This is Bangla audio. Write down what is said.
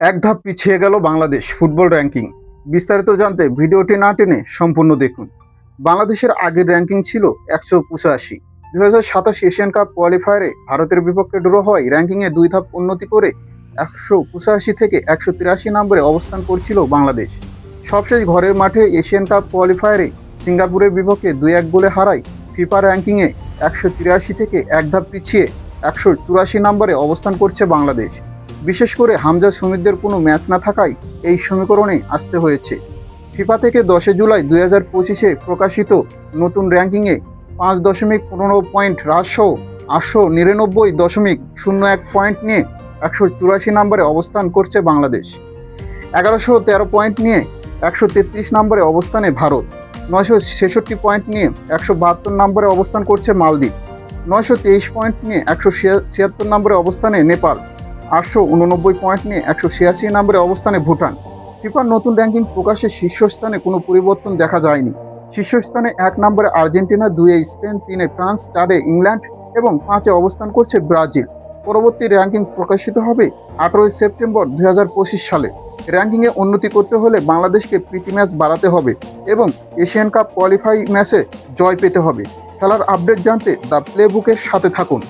এক ধাপ পিছিয়ে গেল বাংলাদেশ ফুটবল র্যাঙ্কিং। বিস্তারিত জানতে ভিডিওটি না টেনে সম্পূর্ণ দেখুন। বাংলাদেশের আগের র্যাঙ্কিং ছিল 185। 2027 এশিয়ান কাপ কোয়ালিফায়ারে ভারতের বিপক্ষে ড্র হওয়ায় র্যাঙ্কিংয়ে 2 ধাপ উন্নতি করে 185 থেকে 183 নম্বরে অবস্থান করছিল বাংলাদেশ। সবশেষ ঘরের মাঠে এশিয়ান কাপ কোয়ালিফায়ারে সিঙ্গাপুরের বিপক্ষে 2-1 গোলে হারায় ফিফা র্যাঙ্কিংয়ে 183 থেকে এক ধাপ পিছিয়ে 184 নম্বরে অবস্থান করছে বাংলাদেশ। বিশেষ করে হামজা সুমিতদের কোনো ম্যাচ না থাকায় এই সমীকরণে আসতে হয়েছে। ফিফা থেকে 10 জুলাই 2025-এ প্রকাশিত নতুন র্যাঙ্কিংয়ে 5.15 পয়েন্ট হ্রাসসহ 899.01 পয়েন্ট নিয়ে 184 নম্বরে অবস্থান করছে বাংলাদেশ। 1113 পয়েন্ট নিয়ে 133 নম্বরে অবস্থানে ভারত। 966 পয়েন্ট নিয়ে 172 নম্বরে অবস্থান করছে মালদ্বীপ। 923 পয়েন্ট নিয়ে 176 নম্বরে অবস্থানে নেপাল। 889 পয়েন্ট নিয়ে 186 নম্বরে অবস্থানে ভুটান। ফিফার নতুন র্যাঙ্কিং প্রকাশে শীর্ষস্থানে কোনো পরিবর্তন দেখা যায়নি। শীর্ষস্থানে 1 নম্বরে আর্জেন্টিনা, 2-এ স্পেন, 3-এ ফ্রান্স, 4-এ ইংল্যান্ড এবং 5-এ অবস্থান করছে ব্রাজিল। পরবর্তী র্যাঙ্কিং প্রকাশিত হবে 18 সেপ্টেম্বর 2025 সালে। র্যাঙ্কিংয়ে উন্নতি করতে হলে বাংলাদেশকে প্রীতি ম্যাচ বাড়াতে হবে এবং এশিয়ান কাপ কোয়ালিফাই ম্যাচে জয় পেতে হবে। খেলার আপডেট জানতে দ্য প্লেবুকের সাথে থাকুন।